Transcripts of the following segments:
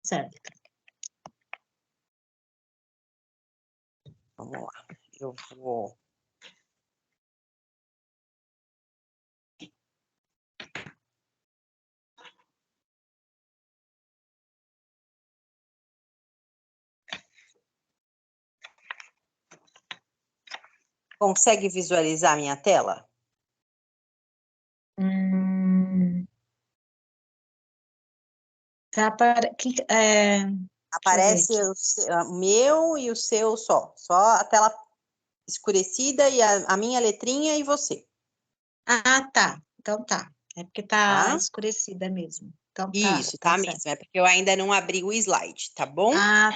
Certo. Vamos lá. Eu vou... Consegue visualizar a minha tela? Tá para... Deixa eu ver Aparece aqui. o meu e o seu só. Só a tela escurecida e a minha letrinha e você. Ah, tá. Então tá. É porque tá Tá? escurecida mesmo. Então Isso, tá tá certo. mesmo. É porque eu ainda não abri o slide, tá bom? Ah,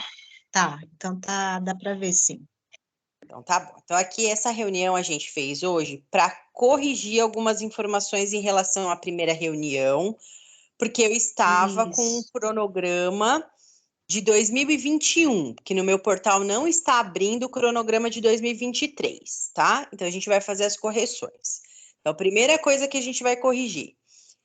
tá. Então tá, dá para ver sim. Então tá bom. Então aqui essa reunião a gente fez hoje para corrigir algumas informações em relação à primeira reunião, porque eu estava com um Isso. cronograma de 2021, que no meu portal não está abrindo o cronograma de 2023, tá? Então a gente vai fazer as correções. Então a primeira coisa que a gente vai corrigir: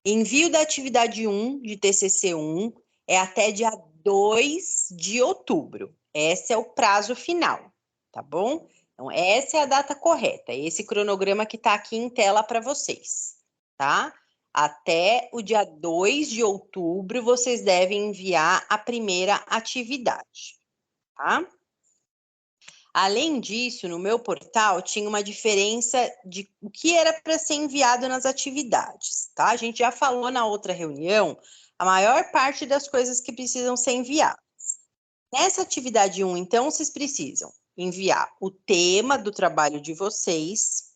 envio da atividade 1 de TCC1 é até dia 2 de outubro. Esse é o prazo final, tá bom? Então, essa é a data correta, esse cronograma que está aqui em tela para vocês, tá? Até o dia 2 de outubro, vocês devem enviar a primeira atividade, tá? Além disso, no meu portal tinha uma diferença de o que era para ser enviado nas atividades, tá? A gente já falou na outra reunião a maior parte das coisas que precisam ser enviadas. Nessa atividade 1, então, vocês precisam enviar o tema do trabalho de vocês.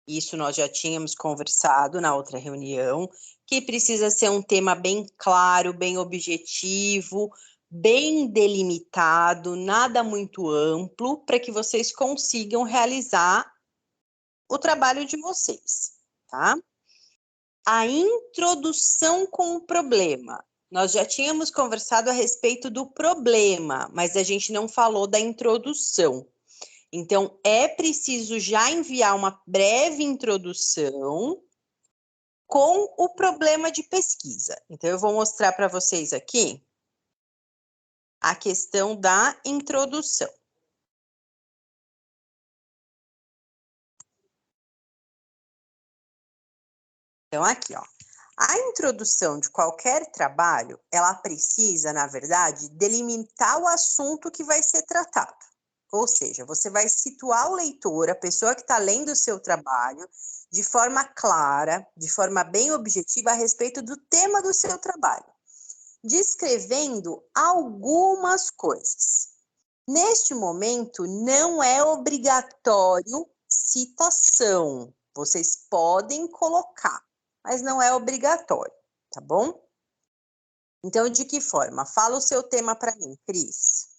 Isso nós já tínhamos conversado na outra reunião, que precisa ser um tema bem claro, bem objetivo, bem delimitado, nada muito amplo, para que vocês consigam realizar o trabalho de vocês, tá? A introdução com o problema. Nós já tínhamos conversado a respeito do problema, mas a gente não falou da introdução. Então, é preciso já enviar uma breve introdução com o problema de pesquisa. Então, eu vou mostrar para vocês aqui a questão da introdução. Então, aqui, ó. A introdução de qualquer trabalho, ela precisa, na verdade, delimitar o assunto que vai ser tratado. Ou seja, você vai situar o leitor, a pessoa que está lendo o seu trabalho, de forma clara, de forma bem objetiva a respeito do tema do seu trabalho, descrevendo algumas coisas. Neste momento, não é obrigatório citação. Vocês podem colocar, mas não é obrigatório, tá bom? Então, de que forma? Fala o seu tema para mim, Cris.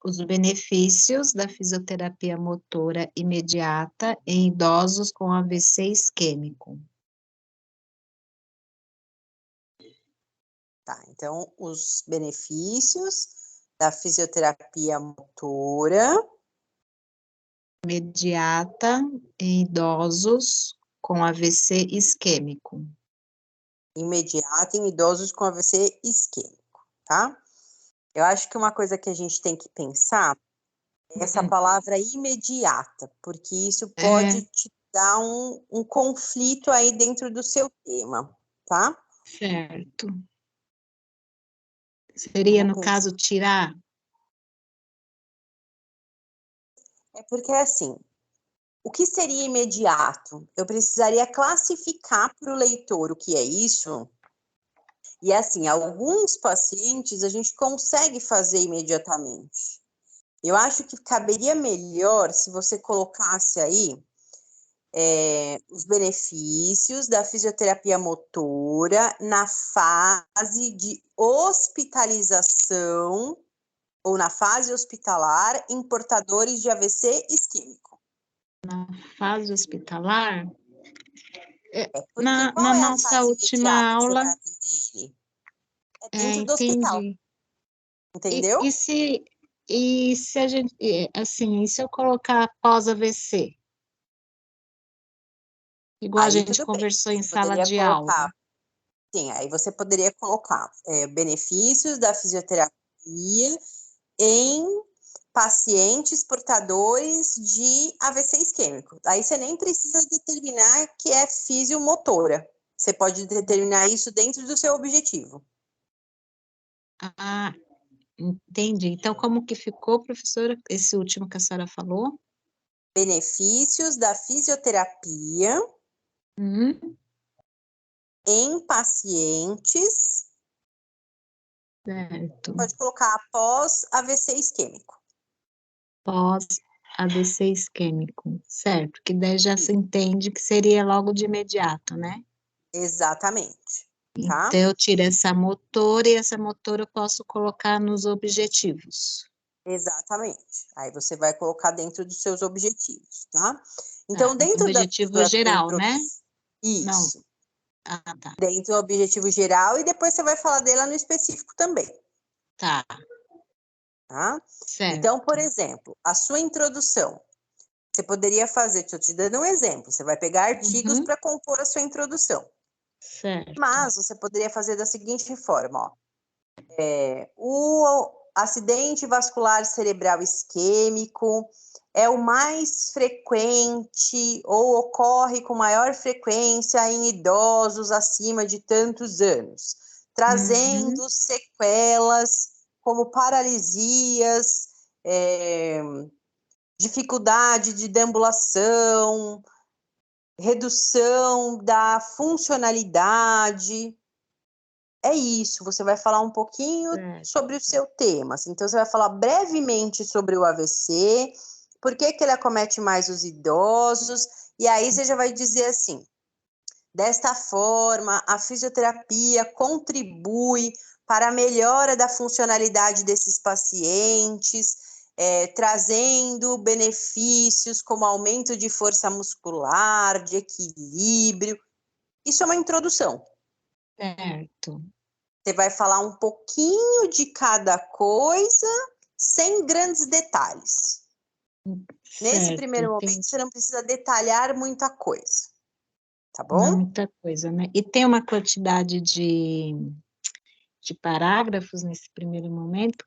Os benefícios da fisioterapia motora imediata em idosos com AVC isquêmico. Tá, então, os benefícios da fisioterapia motora Imediata em idosos com AVC isquêmico. imediata em idosos com AVC isquêmico, tá? Eu acho que uma coisa que a gente tem que pensar é essa palavra imediata, porque isso pode te dar um conflito aí dentro do seu tema, tá? Certo. Seria, Vamos no pensar. caso, tirar? É porque, assim, o que seria imediato? Eu precisaria classificar para o leitor o que é isso. E, assim, alguns pacientes a gente consegue fazer imediatamente. Eu acho que caberia melhor se você colocasse aí os benefícios da fisioterapia motora na fase de hospitalização ou na fase hospitalar em portadores de AVC isquêmico. Na fase hospitalar? Porque qual Na é a nossa fase última imediata que você aula, vai atender ele? É dentro do hospital, entendi. entendeu? E se a gente, assim, e se eu colocar pós-AVC? Igual a Aí gente tudo bem. conversou em Você sala poderia de aula. colocar, sim, aí você poderia colocar benefícios da fisioterapia em pacientes portadores de AVC isquêmico. Aí você nem precisa determinar que é fisiomotora. Você pode determinar isso dentro do seu objetivo. Ah, entendi. Então, como que ficou, professora, esse último que a senhora falou? Benefícios da fisioterapia Uhum, em pacientes, certo. pode colocar após AVC isquêmico. Pós-AVC isquêmico, certo? Que daí já se entende que seria logo de imediato, né? Exatamente, tá? Então, eu tiro essa motora e essa motora eu posso colocar nos objetivos. Exatamente. Aí você vai colocar dentro dos seus objetivos, tá? Tá, Então, no dentro objetivo da tua geral, né? introdução, Não. isso, Ah, tá. dentro do objetivo geral, e depois você vai falar dela no específico também, Tá, tá? Então, por certo. exemplo, a sua introdução, você poderia fazer, estou te dando um exemplo, você vai pegar artigos Uhum, para compor a sua introdução, certo. mas você poderia fazer da seguinte forma, ó. O acidente vascular cerebral isquêmico é o mais frequente ou ocorre com maior frequência em idosos acima de tantos anos, Uhum, trazendo sequelas como paralisias, dificuldade de deambulação, redução da funcionalidade. É isso, você vai falar um pouquinho certo. sobre o seu tema. Então, você vai falar brevemente sobre o AVC, por que que ele acomete mais os idosos, e aí você já vai dizer assim: desta forma, a fisioterapia contribui para a melhora da funcionalidade desses pacientes, trazendo benefícios como aumento de força muscular, de equilíbrio. Isso é uma introdução. Certo. Você vai falar um pouquinho de cada coisa, sem grandes detalhes. Nesse Certo, primeiro momento, você entendi. não precisa detalhar muita coisa, tá Não, bom? muita coisa, né? E tem uma quantidade de parágrafos nesse primeiro momento?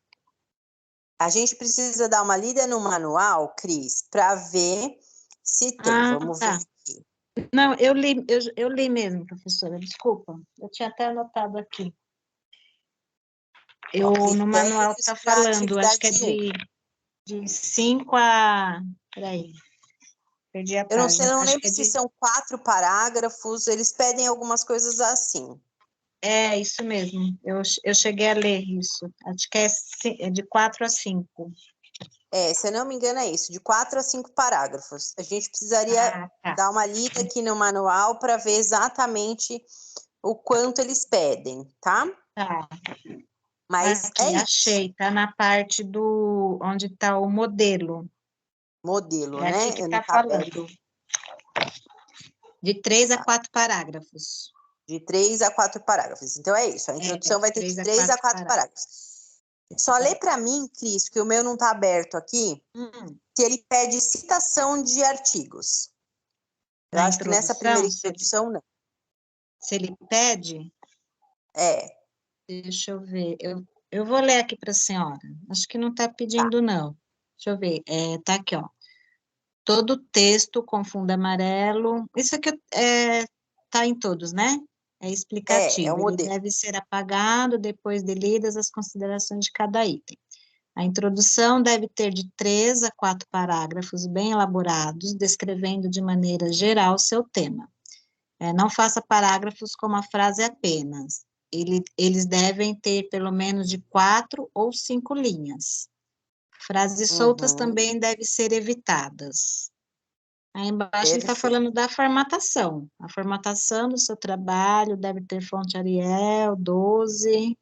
A gente precisa dar uma lida no manual, Cris, para ver se tem. Ah, Vamos ver tá. aqui. Não, eu li mesmo, professora, desculpa. Eu tinha até anotado aqui. Ó, No manual está critérios para falando, acho que é atividade 1. de 5 a. Peraí, perdi a Eu não sei, página. não Acho que lembro é se de. são 4 parágrafos, eles pedem algumas coisas assim. É, isso mesmo. Eu cheguei a ler isso. Acho que é de 4 a 5. Se eu não me engano, é isso, de 4 a 5 parágrafos. A gente precisaria Ah, tá. dar uma lida aqui no manual para ver exatamente o quanto eles pedem, tá? Tá. Mas é Aqui, isso, achei. Tá na parte do onde está o modelo. modelo, É aqui que né? Não está está aberto. falando. De 3 a Tá. 4 parágrafos. De 3 a 4 parágrafos. Então é isso, a É, introdução de vai ter de 3 a 3 a 4 4 parágrafos. parágrafos. Só lê para mim, Cris, que o meu não está aberto aqui, Hum, que ele pede citação de artigos. Eu na acho que nessa primeira introdução, introdução, não. se ele pede, É, deixa eu ver. Eu vou ler aqui para a senhora. Acho que não está tá. pedindo, não. Deixa eu ver. Tá aqui, ó. Todo texto com fundo amarelo. Isso aqui tá em todos, né? É É o explicativo. Ele modelo. deve ser apagado depois de lidas as considerações de cada item. A introdução deve ter de 3 a 4 parágrafos bem elaborados, descrevendo de maneira geral seu tema. Não faça parágrafos com uma frase apenas. Eles devem ter pelo menos de 4 ou 5 linhas. Frases soltas Uhum, também devem ser evitadas. Aí embaixo ele está perfeito. falando da formatação. A formatação do seu trabalho deve ter fonte Arial 12.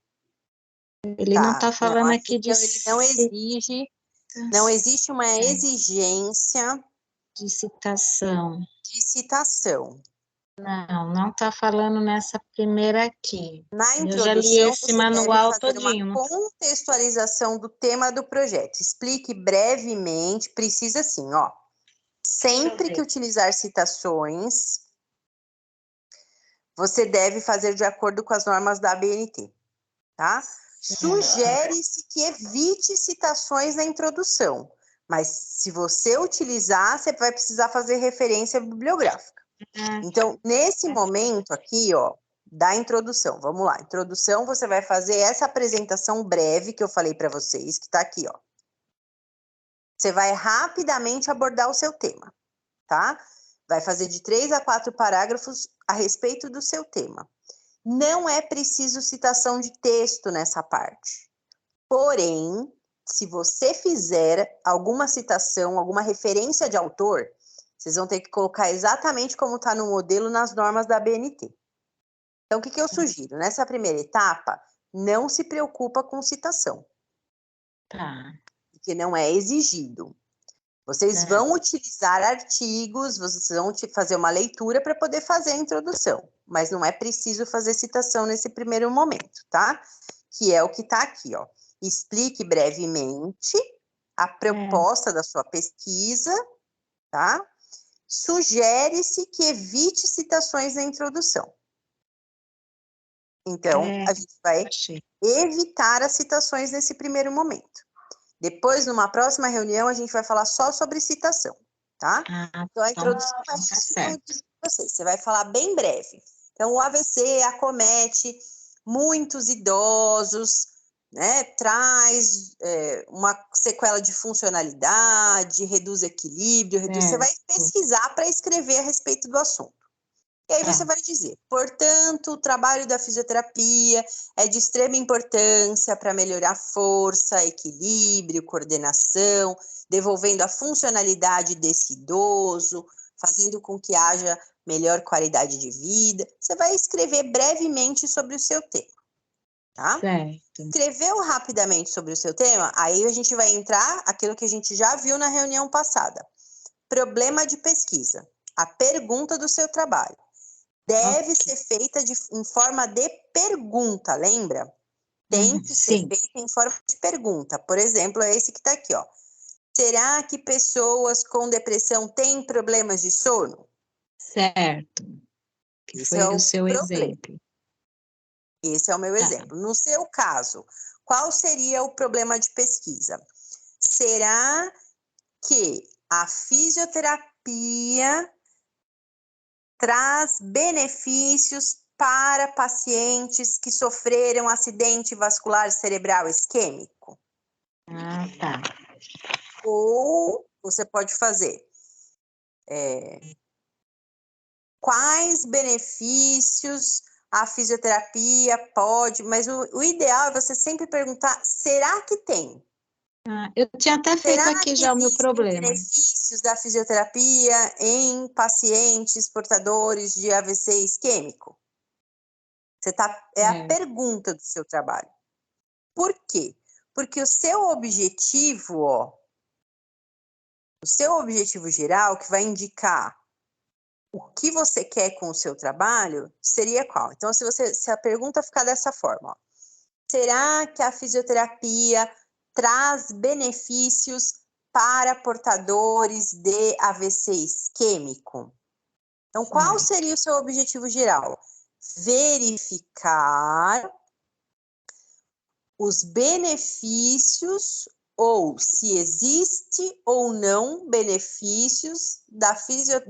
Ele não Tá. está Não, falando aqui aqui então ele não existe uma exigência de citação. de citação. Não está falando nessa primeira aqui. Na Eu já li introdução, esse você deve manual fazer uma todinho. contextualização do tema do projeto. Explique brevemente, precisa assim, ó. Deixa eu Sempre que ver. utilizar citações, você deve fazer de acordo com as normas da ABNT, tá? Sugere-se que evite citações na introdução, mas se você utilizar, você vai precisar fazer referência bibliográfica. Então, nesse momento aqui, ó, da introdução, vamos lá. Introdução, você vai fazer essa apresentação breve que eu falei para vocês, que tá aqui, ó. Você vai rapidamente abordar o seu tema, tá? Vai fazer de 3 a 4 parágrafos a respeito do seu tema. Não é preciso citação de texto nessa parte. Porém, se você fizer alguma citação, alguma referência de autor, vocês vão ter que colocar exatamente como está no modelo nas normas da ABNT. Então, o que eu sugiro? Nessa primeira etapa, não se preocupa com citação. Tá. Porque não é exigido. Vocês vão utilizar artigos, vocês vão fazer uma leitura para poder fazer a introdução, mas não é preciso fazer citação nesse primeiro momento, tá? Que é o que está aqui, ó. Explique brevemente a proposta da sua pesquisa, tá? Sugere-se que evite citações na introdução. Então, a gente vai evitar as citações nesse primeiro momento. Depois, numa próxima reunião, a gente vai falar só sobre citação, tá? Então, a introdução vai ser de vocês. Você vai falar bem breve. Então, o AVC acomete muitos idosos, né? Traz uma sequela de funcionalidade, reduz equilíbrio, Você vai pesquisar para escrever a respeito do assunto. E aí você vai dizer, portanto, o trabalho da fisioterapia é de extrema importância para melhorar força, equilíbrio, coordenação, devolvendo a funcionalidade desse idoso, fazendo com que haja melhor qualidade de vida. Você vai escrever brevemente sobre o seu tema, tá? Escreveu rapidamente sobre o seu tema, aí a gente vai entrar aquilo que a gente já viu na reunião passada. Problema de pesquisa, a pergunta do seu trabalho. Deve ser feita em forma de pergunta, lembra? Tem que ser feita em forma de pergunta. Por exemplo, é esse que está aqui, ó. Será que pessoas com depressão têm problemas de sono? Certo. Esse foi é o seu problema. exemplo. Esse é o meu exemplo. No seu caso, qual seria o problema de pesquisa? Será que a fisioterapia traz benefícios para pacientes que sofreram acidente vascular cerebral isquêmico? Tá. Ou você pode fazer quais benefícios a fisioterapia pode, mas o ideal é você sempre perguntar, será que tem? Eu tinha até feito aqui já o meu problema. Benefícios da fisioterapia em pacientes portadores de AVC isquêmico? É a pergunta do seu trabalho. Por quê? Porque o seu objetivo, o seu objetivo geral, que vai indicar o que você quer com o seu trabalho, seria qual? Então, se a pergunta ficar dessa forma, será que a fisioterapia traz benefícios para portadores de AVC isquêmico? Então, qual seria o seu objetivo geral? Verificar os benefícios ou se existe ou não benefícios da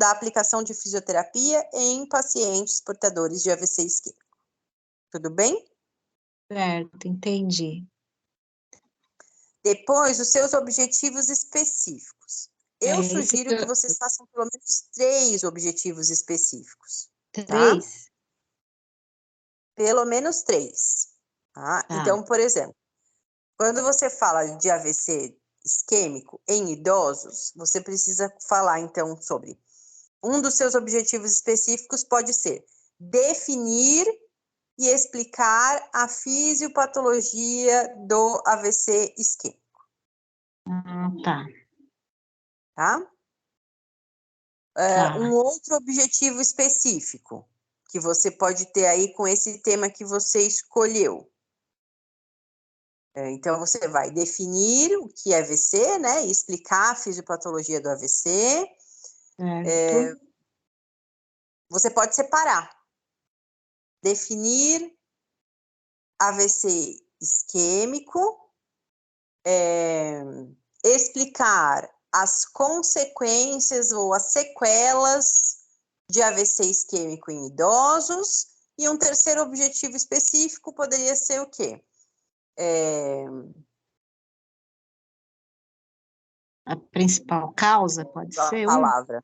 aplicação de fisioterapia em pacientes portadores de AVC isquêmico. Tudo bem? Certo, entendi. Depois, os seus objetivos específicos. Eu sugiro que vocês façam pelo menos 3 objetivos específicos. 3? Tá? Pelo menos 3. Tá? Então, por exemplo, quando você fala de AVC isquêmico em idosos, você precisa falar, então, sobre um dos seus objetivos específicos pode ser definir e explicar a fisiopatologia do AVC isquêmico. Tá. Tá? Um outro objetivo específico que você pode ter aí com esse tema que você escolheu. Então, você vai definir o que é AVC, né? E explicar a fisiopatologia do AVC. Você pode separar. definir AVC isquêmico, explicar as consequências ou as sequelas de AVC isquêmico em idosos, e um terceiro objetivo específico poderia ser o quê? A principal causa pode A ser palavra.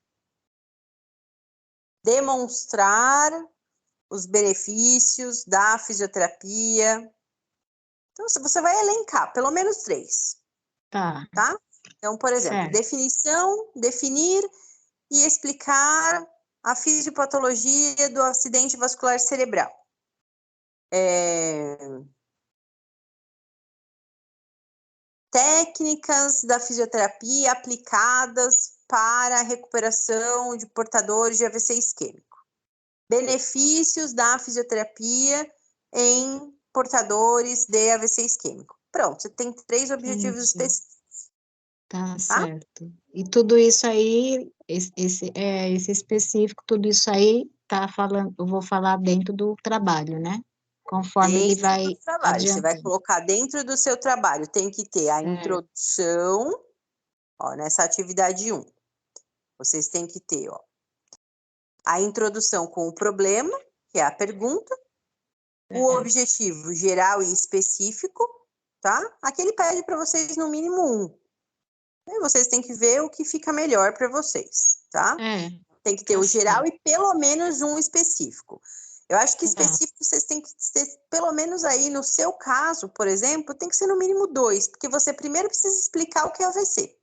Demonstrar os benefícios da fisioterapia. Então, você vai elencar pelo menos 3. Tá. Então, por exemplo, Certo. definição, definir e explicar a fisiopatologia do acidente vascular cerebral. Técnicas da fisioterapia aplicadas para a recuperação de portadores de AVC isquêmico. Benefícios da fisioterapia em portadores de AVC isquêmico. Pronto, você tem 3 objetivos específicos. Tá certo. E tudo isso aí, esse específico, tudo isso aí tá falando, eu vou falar dentro do trabalho, né? Conforme ele Dentro vai do trabalho, você vai adiantando. colocar dentro do seu trabalho, tem que ter a introdução, ó, nessa atividade 1. Vocês têm que ter, ó, a introdução com o problema, que é a pergunta, o objetivo geral e específico, tá? Aqui ele pede para vocês no mínimo 1. E vocês têm que ver o que fica melhor para vocês, tá? Tem que ter o geral e pelo menos um específico. Eu acho que específico vocês têm que ter, pelo menos aí, no seu caso, por exemplo, tem que ser no mínimo 2, porque você primeiro precisa explicar o que é AVC.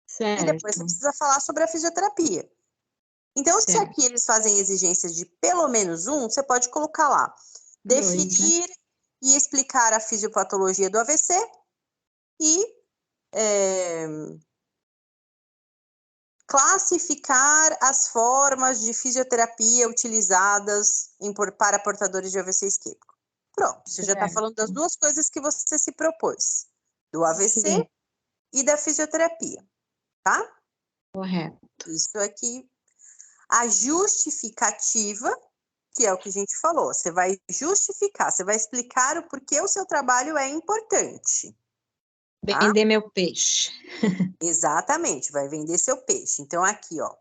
Certo. E depois você precisa falar sobre a fisioterapia. Então, se aqui eles fazem exigências de pelo menos 1, você pode colocar lá, definir e explicar a fisiopatologia do AVC e classificar as formas de fisioterapia utilizadas para portadores de AVC isquêmico. Pronto, você já está falando das 2 coisas que você se propôs, do AVC e da fisioterapia, tá? Correto. Isso aqui. A justificativa, que é o que a gente falou, você vai justificar, você vai explicar o porquê o seu trabalho é importante. Tá? Vender meu peixe. Exatamente, vai vender seu peixe. Então, aqui, ó,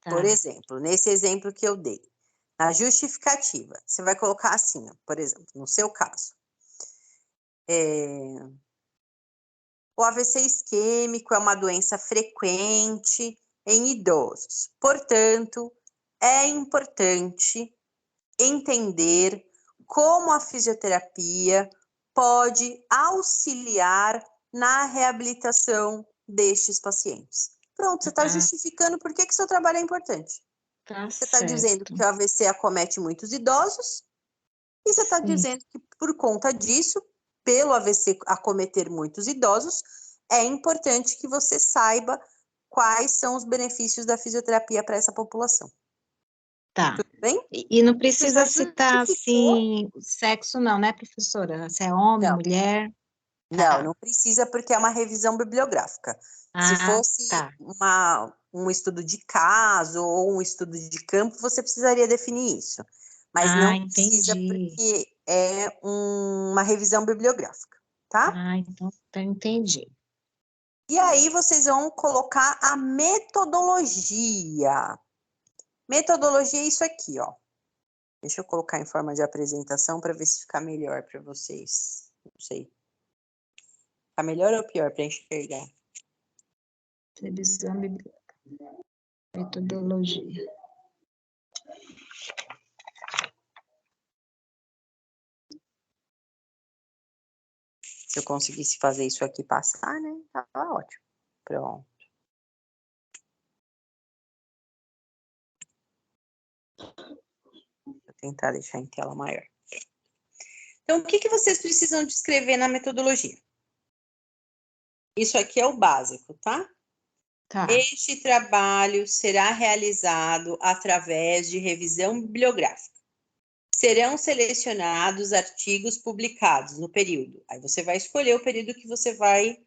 por exemplo, nesse exemplo que eu dei, na justificativa, você vai colocar assim, ó, por exemplo, no seu caso. O AVC isquêmico é uma doença frequente em idosos. Portanto, é importante entender como a fisioterapia pode auxiliar na reabilitação destes pacientes. Pronto, você está justificando por que seu trabalho é importante. Você está dizendo que o AVC acomete muitos idosos e você está dizendo que, por conta disso, pelo AVC acometer muitos idosos, é importante que você saiba quais são os benefícios da fisioterapia para essa população. Tá. Tudo bem? E não precisa citar, assim, sexo não, né, professora? Se é homem, mulher? Não precisa, porque é uma revisão bibliográfica. Se fosse um estudo de caso ou um estudo de campo, você precisaria definir isso. Mas não precisa, porque é uma revisão bibliográfica, tá? Então entendi. E aí vocês vão colocar a metodologia. Metodologia é isso aqui, ó. Deixa eu colocar em forma de apresentação para ver se fica melhor para vocês. Não sei. Fica melhor ou pior para enxergar? Revisão bibliográfica. Metodologia. Se eu conseguisse fazer isso aqui passar, né? Tava ótimo. Pronto. Vou tentar deixar em tela maior. Então, o que vocês precisam de escrever na metodologia? Isso aqui é o básico, tá? Este trabalho será realizado através de revisão bibliográfica. Serão selecionados artigos publicados no período. Aí você vai escolher o período que você vai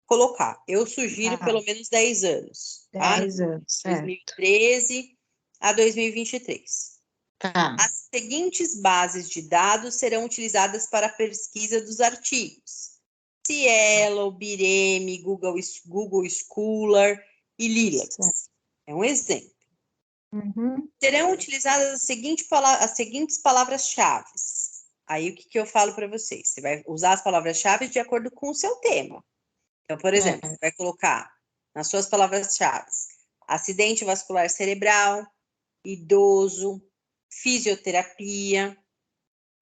colocar. Eu sugiro pelo menos 10 anos. 10 anos, certo. 2013 a 2023. Tá. As seguintes bases de dados serão utilizadas para a pesquisa dos artigos: Cielo, Bireme, Google Scholar e Lilacs. Certo. É um exemplo. Uhum. Serão utilizadas as seguintes palavras-chave. Aí, o que eu falo para vocês? Você vai usar as palavras-chave de acordo com o seu tema. Então, por exemplo, você vai colocar nas suas palavras-chave acidente vascular cerebral, idoso, fisioterapia,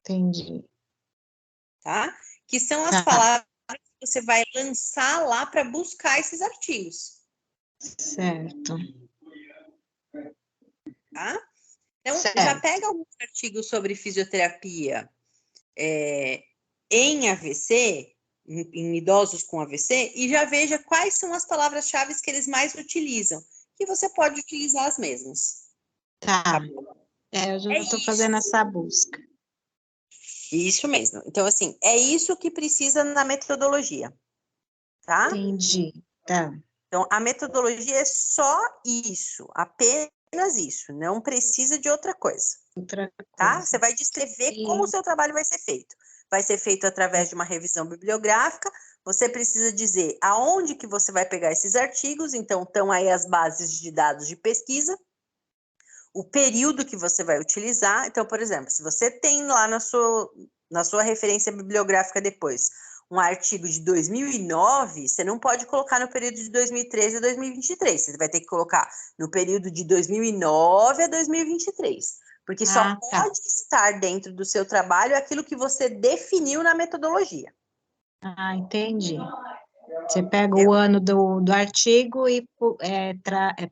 Entendi. tá? Que são as Tá. palavras que você vai lançar lá para buscar esses artigos, Certo. tá? Então, já Certo. pega alguns artigos sobre fisioterapia em AVC, em idosos com AVC, e já veja quais são as palavras-chave que eles mais utilizam, que você pode utilizar as mesmas. Tá. Tá bom? Eu já estou fazendo essa busca. Isso mesmo. Então, assim, é isso que precisa na metodologia, tá? Entendi. Tá. Então, a metodologia é só isso, apenas isso, não precisa de outra coisa, Outra tá? coisa. Você vai descrever como o E seu trabalho vai ser feito. Vai ser feito através de uma revisão bibliográfica, você precisa dizer aonde que você vai pegar esses artigos, então estão aí as bases de dados de pesquisa, o período que você vai utilizar. Então, por exemplo, se você tem lá na sua referência bibliográfica depois um artigo de 2009, você não pode colocar no período de 2013 a 2023. Você vai ter que colocar no período de 2009 a 2023. Porque só tá. pode estar dentro do seu trabalho aquilo que você definiu na metodologia. Entendi. Você pega o Entendeu? ano do artigo e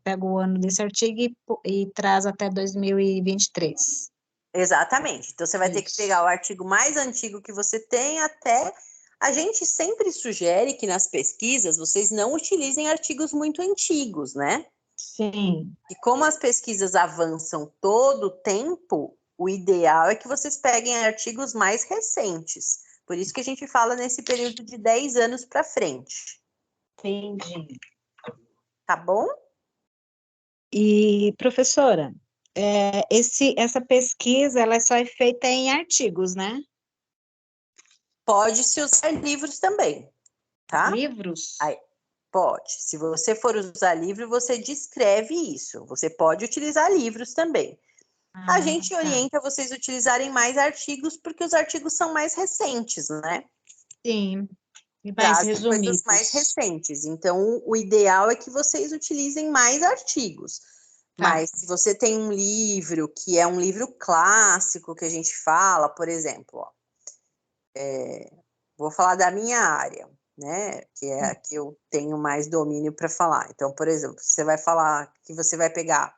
pega o ano desse artigo e traz até 2023. Exatamente. Então, você vai ter que Isso. pegar o artigo mais antigo que você tem até. A gente sempre sugere que nas pesquisas vocês não utilizem artigos muito antigos, né? Sim. E como as pesquisas avançam todo o tempo, o ideal é que vocês peguem artigos mais recentes. Por isso que a gente fala nesse período de 10 anos para frente. Entendi. Tá bom? E, professora, essa pesquisa, ela só é feita em artigos, né? Pode-se usar livros também, tá? Livros? Aí, pode. Se você for usar livro, você descreve isso. Você pode utilizar livros também. A gente Tá. orienta vocês a utilizarem mais artigos, porque os artigos são mais recentes, né? Sim, e mais Trazem coisas mais resumidos. recentes. Então, o ideal é que vocês utilizem mais artigos. Tá. Mas se você tem um livro que é um livro clássico que a gente fala, por exemplo, ó, vou falar da minha área, né? Que é a que eu tenho mais domínio para falar. Então, por exemplo, você vai falar que você vai pegar,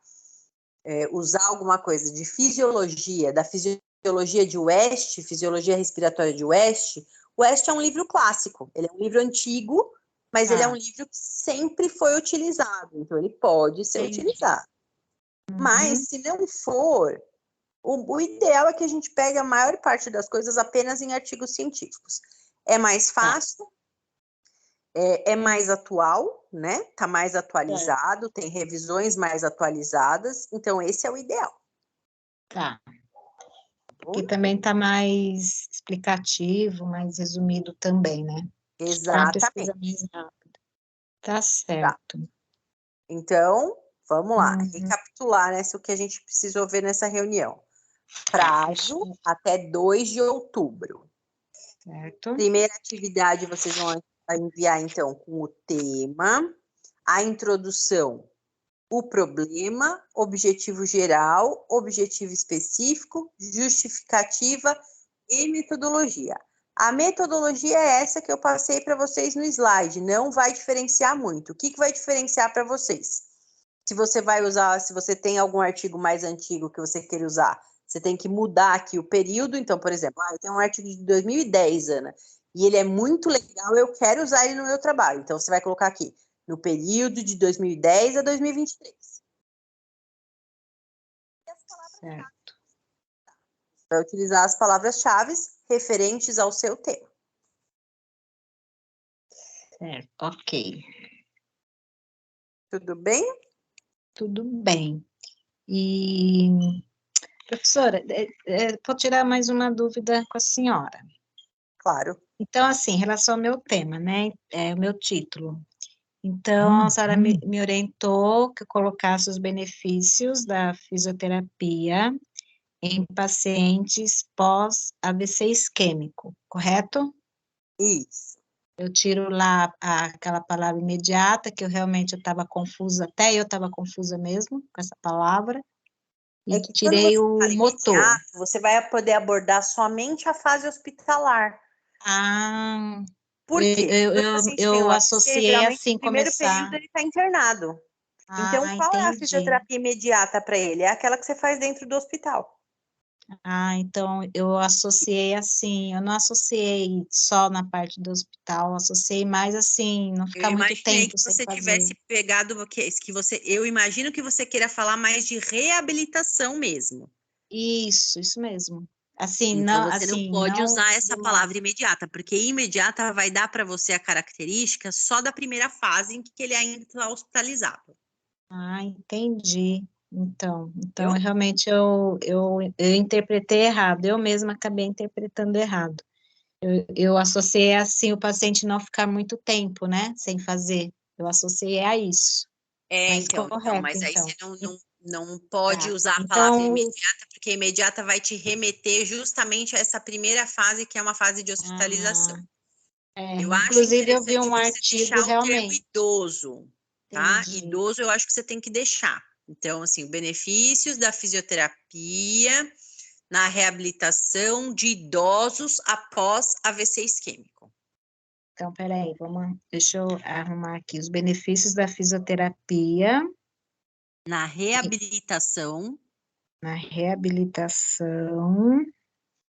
usar alguma coisa de fisiologia, da fisiologia de West, fisiologia respiratória de West. West é um livro clássico, ele é um livro antigo, mas ele é um Tá. livro que sempre foi utilizado, então ele pode ser Entendi. utilizado. Mas, Uhum. se não for, o ideal é que a gente pegue a maior parte das coisas apenas em artigos científicos. É mais Tá. fácil, é mais atual, né? Tá mais Certo. atualizado, tem revisões mais atualizadas, então esse é o ideal. Tá. Tá Que bom? também está mais explicativo, mais resumido também, né? Para uma pesquisa Exatamente. mais rápida. Tá Tá. certo. Então, vamos lá, Uhum. recapitular, né, o que a gente precisou ver nessa reunião. Tá, deixa Prazo eu... até 2 de outubro. Certo. Primeira atividade, vocês vão enviar, então, com o tema, a introdução, o problema, objetivo geral, objetivo específico, justificativa e metodologia. A metodologia é essa que eu passei para vocês no slide, não vai diferenciar muito. O que vai diferenciar para vocês? Se você vai usar, se você tem algum artigo mais antigo que você queira usar, você tem que mudar aqui o período. Então, por exemplo, eu tenho um artigo de 2010, Ana, e ele é muito legal, eu quero usar ele no meu trabalho. Então, você vai colocar aqui, no período de 2010 a 2023. E as palavras-chave. Certo. Vai utilizar as palavras-chave referentes ao seu tema. Certo. Ok. Tudo bem? Tudo bem. E Professora, vou tirar mais uma dúvida com a senhora. Claro. Então, assim, em relação ao meu tema, né, o meu título. Então, a senhora me orientou que eu colocasse os benefícios da fisioterapia em pacientes pós-AVC isquêmico, correto? Isso. Eu tiro lá aquela palavra imediata, que eu realmente estava confusa, até eu estava confusa mesmo com essa palavra, É e que quando tirei você o fala motor. imediato, você vai poder abordar somente a fase hospitalar. Ah, Por quê? Quando o paciente tem um eu AVC, associei geralmente no assim, primeiro período começar. ele está internado. Então, Ah, qual é a entendi. fisioterapia imediata para ele? É aquela que você faz dentro do hospital. Ah, então eu associei assim, eu não associei só na parte do hospital, associei mais assim, não Eu ficar muito imaginei tempo que sem você fazer. tivesse pegado que você, eu imagino que você queira falar mais de reabilitação mesmo. Isso mesmo. Então você não Assim, pode não usar essa demora. palavra imediata, porque imediata vai dar para você a característica só da primeira fase em que ele ainda está hospitalizado. Ah, entendi. Então Entendeu? realmente eu interpretei errado, eu mesma acabei interpretando errado. Eu associei assim o paciente não ficar muito tempo, né, sem fazer. Eu associei a isso. Mas Então, correto, mas aí então. você não pode Tá. usar a palavra Então, imediata, porque imediata vai te remeter justamente a essa primeira fase, que é uma fase de hospitalização. ah, Eu acho inclusive eu vi interessante um você artigo deixar o termo realmente. idoso, tá? Entendi. Idoso eu acho que você tem que deixar. Então, assim, benefícios da fisioterapia na reabilitação de idosos após AVC isquêmico. Então, peraí, deixa eu arrumar aqui os benefícios da fisioterapia Na reabilitação na reabilitação,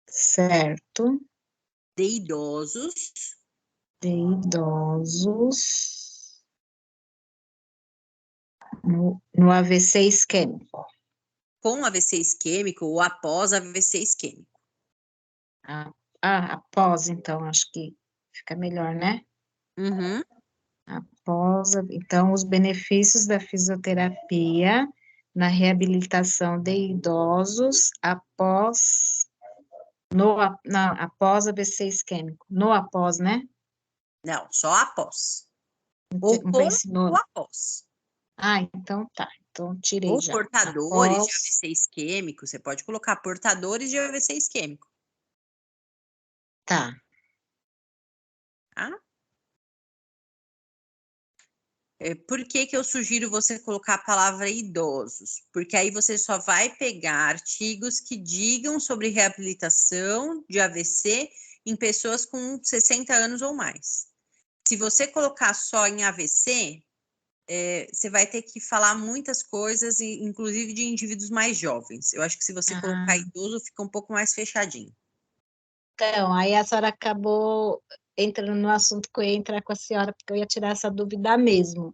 certo, de idosos de idosos no AVC isquêmico. com AVC isquêmico ou após AVC isquêmico. Ah, após, então, acho que fica melhor, né? Uhum. Então, os benefícios da fisioterapia na reabilitação de idosos após AVC isquêmico. No após, né? Não, só após. Ou Não com pense ou no. após. Ah, então tá. Então, tirei Ou já. portadores de Após. AVC isquêmico, você pode colocar portadores de AVC isquêmico, Tá. tá? Por que que eu sugiro você colocar a palavra idosos? Porque aí você só vai pegar artigos que digam sobre reabilitação de AVC em pessoas com 60 anos ou mais. Se você colocar só em AVC, você vai ter que falar muitas coisas, inclusive de indivíduos mais jovens. Eu acho que se você colocar Ah, idoso, fica um pouco mais fechadinho. então, aí a senhora acabou entrando no assunto que eu ia entrar com a senhora, porque eu ia tirar essa dúvida mesmo.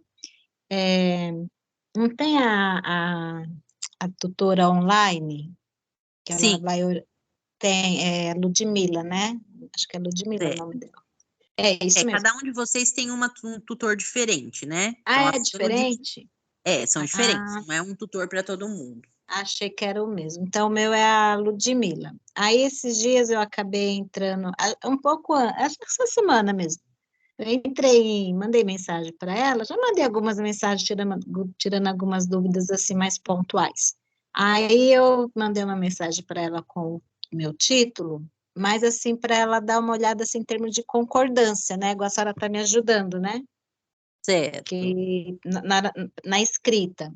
É, não tem a tutora online, que ela Sim, vai. Tem, Ludmila, né? Acho que é Ludmila o é. nome dela. É isso mesmo. Cada um de vocês tem um tutor diferente, né? Então, Ah, a é Ludmilla, diferente? são diferentes, Ah, não é um tutor para todo mundo. achei que era o mesmo. Então, o meu é a Ludmila. Aí, esses dias eu acabei entrando, um pouco, essa semana mesmo. Eu entrei, mandei mensagem para ela, já mandei algumas mensagens tirando algumas dúvidas assim mais pontuais. Aí eu mandei uma mensagem para ela com o meu título, mas assim para ela dar uma olhada assim, em termos de concordância, né? Igual a senhora está me ajudando, né? Certo. Que na escrita.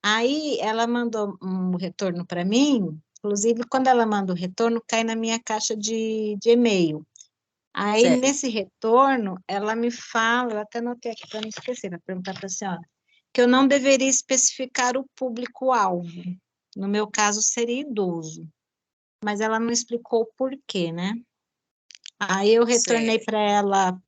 Aí ela mandou um retorno para mim, inclusive quando ela manda o retorno, cai na minha caixa de e-mail. Aí, Certo. nesse retorno, ela me fala, eu até anotei aqui para não esquecer, para perguntar para a senhora, que eu não deveria especificar o público-alvo. No meu caso, seria idoso, mas ela não explicou o porquê, né? Aí eu retornei Certo. para ela,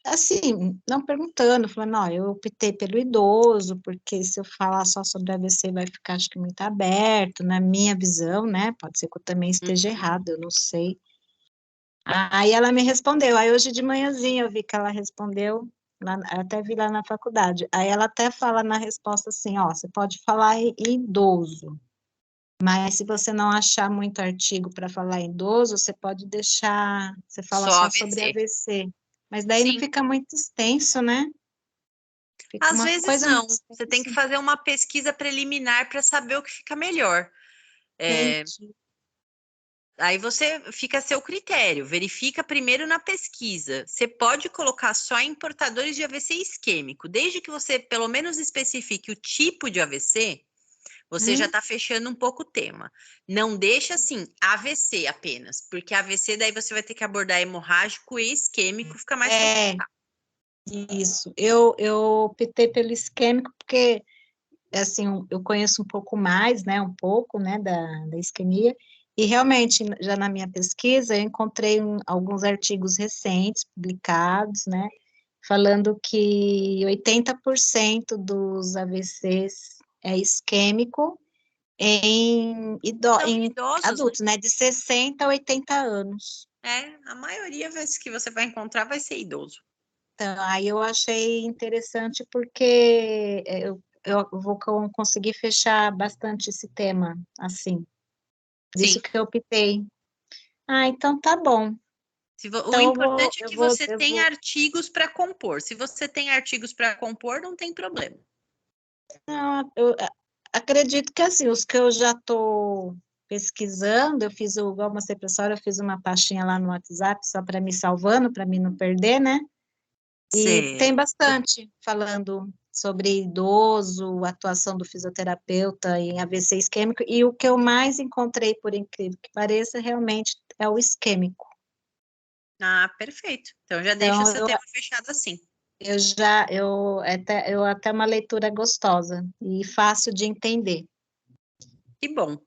assim, não perguntando, falando, ó, eu optei pelo idoso, porque se eu falar só sobre AVC vai ficar, acho que, muito aberto, na minha visão, né? Pode ser que eu também esteja Uhum. errado, eu não sei. Aí ela me respondeu. Aí hoje de manhãzinha eu vi que ela respondeu, eu até vi lá na faculdade. Aí ela até fala na resposta assim, ó, você pode falar idoso. Mas se você não achar muito artigo para falar em idoso, você pode deixar, você fala Só só sobre AVC. AVC. Mas daí não Sim. fica muito extenso, né? Fica Às uma vezes coisa muito não. Você tem que extensa. fazer uma pesquisa preliminar para saber o que fica melhor. Entendi. Aí você fica a seu critério, verifica primeiro na pesquisa. Você pode colocar só em portadores de AVC isquêmico, desde que você pelo menos especifique o tipo de AVC, você já Hum? está fechando um pouco o tema. Não deixa assim, AVC apenas, porque AVC daí você vai ter que abordar hemorrágico e isquêmico, fica mais É, complicado. isso. Eu optei pelo isquêmico porque, assim, eu conheço um pouco mais, né, um pouco, né, da isquemia, e realmente, já na minha pesquisa, eu encontrei alguns artigos recentes, publicados, né, falando que 80% dos AVCs é isquêmico São em idosos, né? adultos, né, de 60 a 80 anos. A maioria que você vai encontrar vai ser idoso. Então, aí eu achei interessante porque eu vou conseguir fechar bastante esse tema, assim. Por isso Sim. que eu optei. Ah, então tá bom. O Então importante é que você eu tenha vou. artigos para compor. Se você tem artigos para compor, não tem problema. Não, acredito que assim, os que eu já estou pesquisando, eu fiz, igual eu mostrei para a senhora, eu fiz uma pastinha lá no WhatsApp só para me salvando, para mim não perder, né? E tem Certo. bastante falando sobre idoso, atuação do fisioterapeuta em AVC isquêmico, e o que eu mais encontrei, por incrível que pareça, realmente é o isquêmico. Ah, perfeito. Então já deixa Então, seu tema fechado assim. eu até uma leitura gostosa e fácil de entender. Que bom.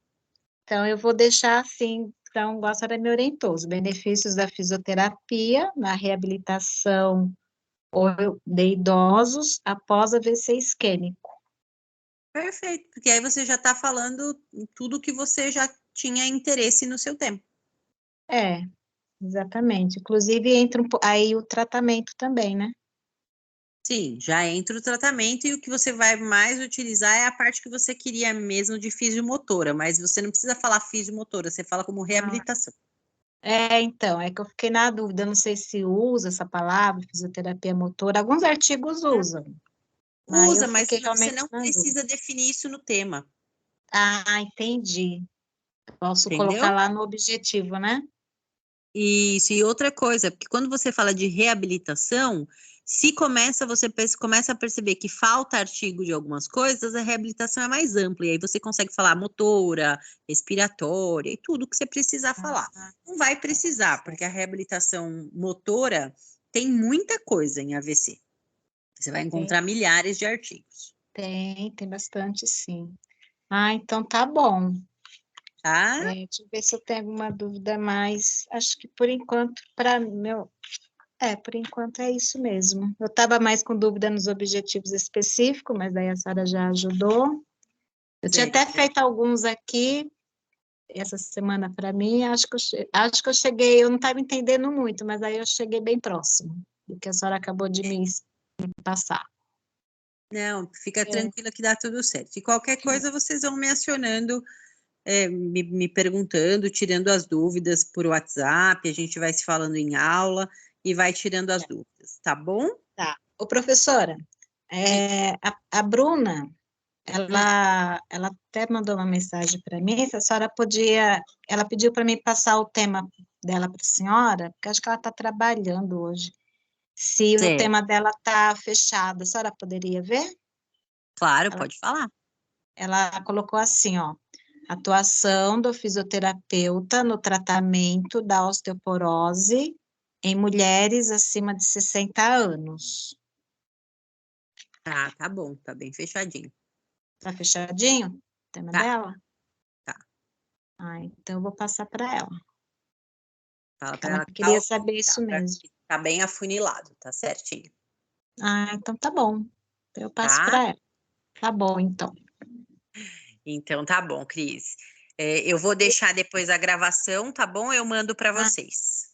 Então, eu vou deixar assim, então, igual a senhora me orientou, os benefícios da fisioterapia na reabilitação de idosos após AVC isquêmico. Perfeito. Porque aí você já está falando em tudo que você já tinha interesse no seu tempo. É, exatamente. Inclusive, entra aí o tratamento também, né? Sim, já entra o tratamento e o que você vai mais utilizar é a parte que você queria mesmo de fisiomotora, mas você não precisa falar fisiomotora, você fala como Ah, reabilitação. então, é que eu fiquei na dúvida, não sei se usa essa palavra, fisioterapia motora, alguns artigos usam, mas eu Usa, mas fiquei você realmente não na dúvida. precisa definir isso no tema, Ah, entendi. Posso colocar entendeu? lá no objetivo, né? Isso, e outra coisa, porque quando você fala de reabilitação, se começa, começa a perceber que falta artigo de algumas coisas, a reabilitação é mais ampla, e aí você consegue falar motora, respiratória e tudo que você precisar falar. Ah, Não vai precisar, porque a reabilitação motora tem muita coisa em AVC. Você vai encontrar milhares de artigos, tem bastante, sim. Ah, então tá bom. tá? Deixa eu ver se eu tenho alguma dúvida mais. Acho que por enquanto, para meu. Por enquanto é isso mesmo. Eu estava mais com dúvida nos objetivos específicos, mas daí a Sara já ajudou. Eu tinha até Certo. feito alguns aqui essa semana para mim, acho que eu cheguei, eu não estava entendendo muito, mas aí eu cheguei bem próximo do que a senhora acabou de me passar. Não, fica É, tranquila que dá tudo certo. E qualquer coisa vocês vão me acionando, me perguntando, tirando as dúvidas por WhatsApp, a gente vai se falando em aula e vai tirando as dúvidas, tá bom? tá. Ô, professora, Diga. a Bruna, Hum, ela até mandou uma mensagem para mim, se a senhora podia, ela pediu para mim passar o tema dela para a senhora, porque acho que ela está trabalhando hoje. Se o certo. tema dela está fechado, a senhora poderia ver? Claro, Ela, pode falar. ela colocou assim, ó, atuação do fisioterapeuta no tratamento da osteoporose em mulheres acima de 60 anos. Tá bom, tá bem fechadinho. Tá fechadinho o tema Tá, dela? tá. Ah, então eu vou passar para ela. Fala para Ela ela que queria saber isso mesmo. tá bem afunilado, tá certinho, Ah, então tá bom. Eu passo tá? para ela. Tá bom, então. Então tá bom, Cris. Eu vou deixar depois a gravação, tá bom? Eu mando para Ah, vocês,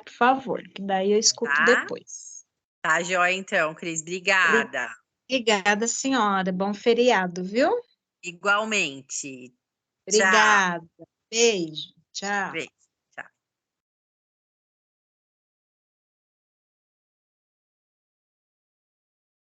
por favor, que daí eu escuto tá? depois. Tá joia então, Cris. Obrigada. Obrigada, senhora. Bom feriado, viu? Igualmente. Obrigada. Beijo. Tchau. Beijo.